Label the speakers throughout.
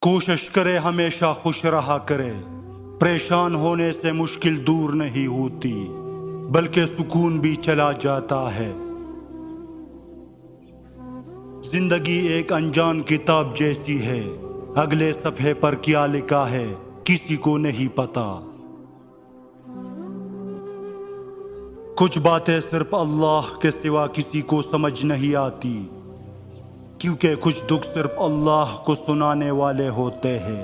Speaker 1: کوشش کرے ہمیشہ خوش رہا کرے، پریشان ہونے سے مشکل دور نہیں ہوتی بلکہ سکون بھی چلا جاتا ہے۔ زندگی ایک انجان کتاب جیسی ہے، اگلے صفحے پر کیا لکھا ہے کسی کو نہیں پتا۔ کچھ باتیں صرف اللہ کے سوا کسی کو سمجھ نہیں آتی، کیونکہ کچھ دکھ صرف اللہ کو سنانے والے ہوتے ہیں۔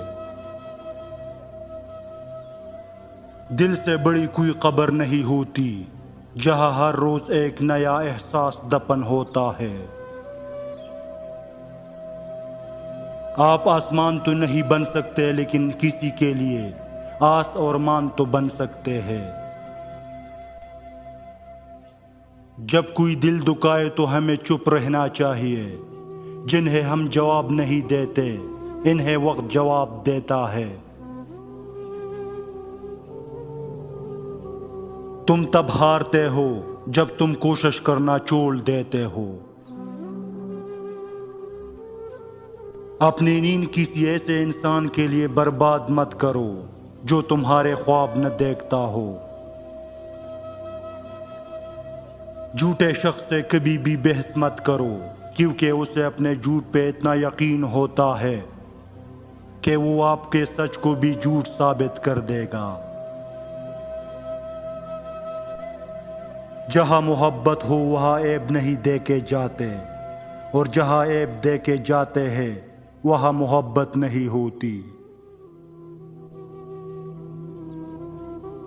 Speaker 1: دل سے بڑی کوئی قبر نہیں ہوتی جہاں ہر روز ایک نیا احساس دفن ہوتا ہے۔ آپ آسمان تو نہیں بن سکتے، لیکن کسی کے لیے آس اور مان تو بن سکتے ہیں۔ جب کوئی دل دکھائے تو ہمیں چپ رہنا چاہیے، جنہیں ہم جواب نہیں دیتے انہیں وقت جواب دیتا ہے۔ تم تب ہارتے ہو جب تم کوشش کرنا چھوڑ دیتے ہو۔ اپنی نیند کسی ایسے انسان کے لیے برباد مت کرو جو تمہارے خواب نہ دیکھتا ہو۔ جھوٹے شخص سے کبھی بھی بحث مت کرو، کیونکہ اسے اپنے جھوٹ پہ اتنا یقین ہوتا ہے کہ وہ آپ کے سچ کو بھی جھوٹ ثابت کر دے گا۔ جہاں محبت ہو وہاں عیب نہیں دیکھے جاتے، اور جہاں عیب دیکھے جاتے ہیں وہاں محبت نہیں ہوتی۔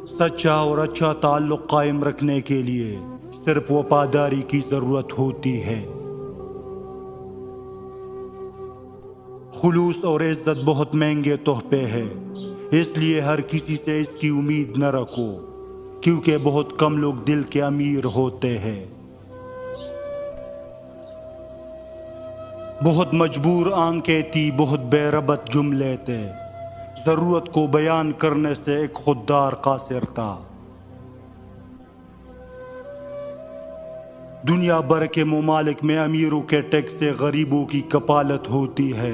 Speaker 1: سچا اور اچھا تعلق قائم رکھنے کے لیے صرف وفاداری کی ضرورت ہوتی ہے۔ خلوص اور عزت بہت مہنگے تحفے ہیں، اس لیے ہر کسی سے اس کی امید نہ رکھو، کیونکہ بہت کم لوگ دل کے امیر ہوتے ہیں۔ بہت مجبور آنکھیں تھی، بہت بے ربط جملے تھے، ضرورت کو بیان کرنے سے ایک خوددار قاصر تھا۔ دنیا بھر کے ممالک میں امیروں کے ٹیکس سے غریبوں کی کفالت ہوتی ہے،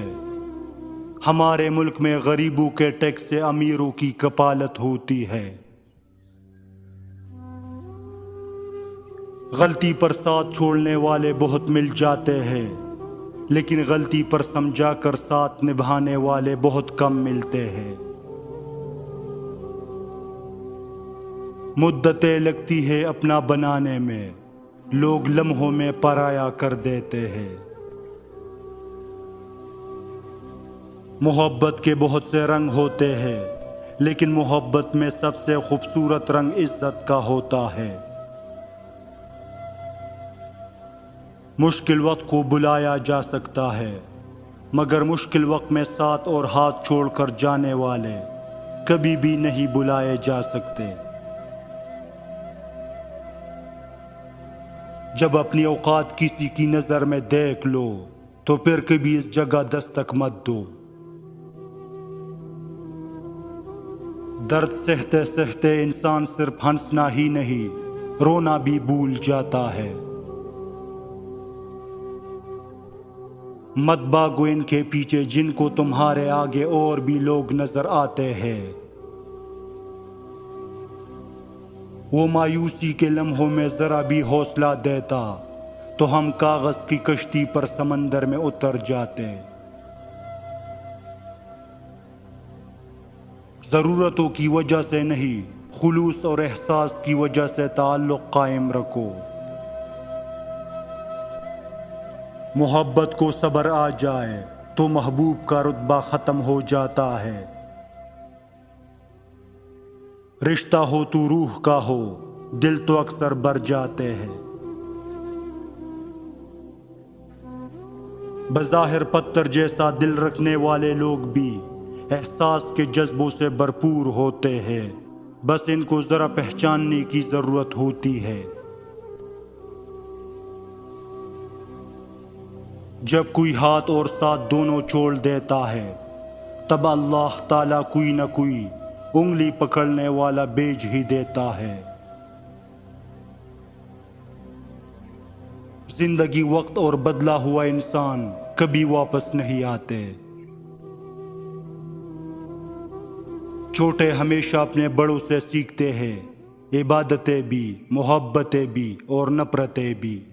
Speaker 1: ہمارے ملک میں غریبوں کے ٹیکس سے امیروں کی کفالت ہوتی ہے۔ غلطی پر ساتھ چھوڑنے والے بہت مل جاتے ہیں، لیکن غلطی پر سمجھا کر ساتھ نبھانے والے بہت کم ملتے ہیں۔ مدتیں لگتی ہے اپنا بنانے میں، لوگ لمحوں میں پرایا کر دیتے ہیں۔ محبت کے بہت سے رنگ ہوتے ہیں، لیکن محبت میں سب سے خوبصورت رنگ عزت کا ہوتا ہے۔ مشکل وقت کو بلایا جا سکتا ہے، مگر مشکل وقت میں ساتھ اور ہاتھ چھوڑ کر جانے والے کبھی بھی نہیں بلائے جا سکتے۔ جب اپنی اوقات کسی کی نظر میں دیکھ لو تو پھر کبھی اس جگہ دستک مت دو۔ درد سہتے سہتے انسان صرف ہنسنا ہی نہیں، رونا بھی بھول جاتا ہے۔ مت بھاگو ان کے پیچھے جن کو تمہارے آگے اور بھی لوگ نظر آتے ہیں۔ وہ مایوسی کے لمحوں میں ذرا بھی حوصلہ دیتا تو ہم کاغذ کی کشتی پر سمندر میں اتر جاتے۔ ضرورتوں کی وجہ سے نہیں، خلوص اور احساس کی وجہ سے تعلق قائم رکھو۔ محبت کو صبر آ جائے تو محبوب کا رتبہ ختم ہو جاتا ہے۔ رشتہ ہو تو روح کا ہو، دل تو اکثر بھر جاتے ہیں۔ بظاہر پتھر جیسا دل رکھنے والے لوگ بھی احساس کے جذبوں سے بھرپور ہوتے ہیں، بس ان کو ذرا پہچاننے کی ضرورت ہوتی ہے۔ جب کوئی ہاتھ اور ساتھ دونوں چھوڑ دیتا ہے، تب اللہ تعالیٰ کوئی نہ کوئی انگلی پکڑنے والا بھیج ہی دیتا ہے۔ زندگی وقت اور بدلا ہوا انسان کبھی واپس نہیں آتے۔ چھوٹے ہمیشہ اپنے بڑوں سے سیکھتے ہیں، عبادتیں بھی، محبتیں بھی اور نفرتیں بھی۔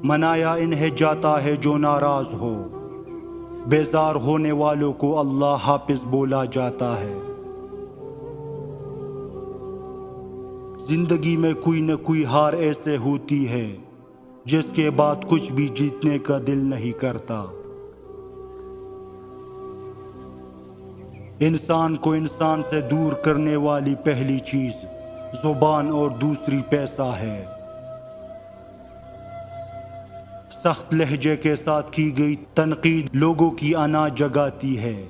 Speaker 1: منایا انہیں جاتا ہے جو ناراض ہو، بیزار ہونے والوں کو اللہ حافظ بولا جاتا ہے۔ زندگی میں کوئی نہ کوئی ہار ایسے ہوتی ہے جس کے بعد کچھ بھی جیتنے کا دل نہیں کرتا۔ انسان کو انسان سے دور کرنے والی پہلی چیز زبان اور دوسری پیسہ ہے۔ سخت لہجے کے ساتھ کی گئی تنقید لوگوں کی انا جگاتی ہے،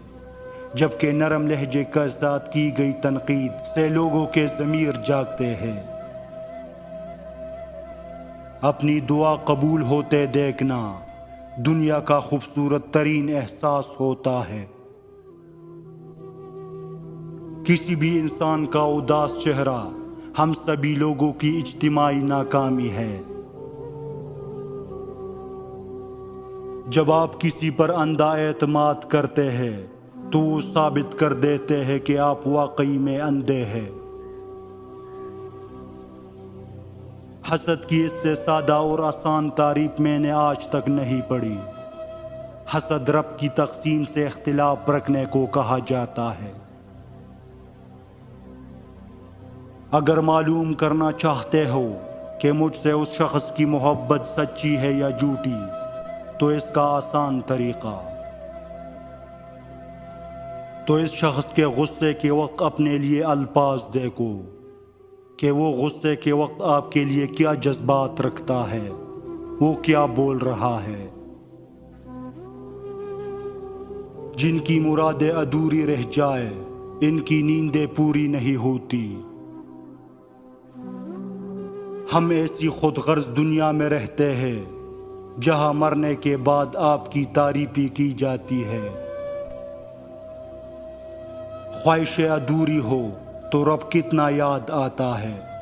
Speaker 1: جبکہ نرم لہجے کے ساتھ کی گئی تنقید سے لوگوں کے ضمیر جاگتے ہیں۔ اپنی دعا قبول ہوتے دیکھنا دنیا کا خوبصورت ترین احساس ہوتا ہے۔ کسی بھی انسان کا اداس چہرہ ہم سبھی لوگوں کی اجتماعی ناکامی ہے۔ جب آپ کسی پر اندھا اعتماد کرتے ہیں تو وہ ثابت کر دیتے ہیں کہ آپ واقعی میں اندھے ہیں۔ حسد کی اس سے سادہ اور آسان تعریف میں نے آج تک نہیں پڑھی۔ حسد رب کی تقسیم سے اختلاف رکھنے کو کہا جاتا ہے۔ اگر معلوم کرنا چاہتے ہو کہ مجھ سے اس شخص کی محبت سچی ہے یا جھوٹی، تو اس کا آسان طریقہ، تو اس شخص کے غصے کے وقت اپنے لیے الفاظ دیکھو کہ وہ غصے کے وقت آپ کے لیے کیا جذبات رکھتا ہے، وہ کیا بول رہا ہے۔ جن کی مرادیں ادھوری رہ جائے ان کی نیندیں پوری نہیں ہوتی۔ ہم ایسی خود غرض دنیا میں رہتے ہیں جہاں مرنے کے بعد آپ کی تعریفی کی جاتی ہے۔ خواہشیں ادھوری ہو تو رب کتنا یاد آتا ہے۔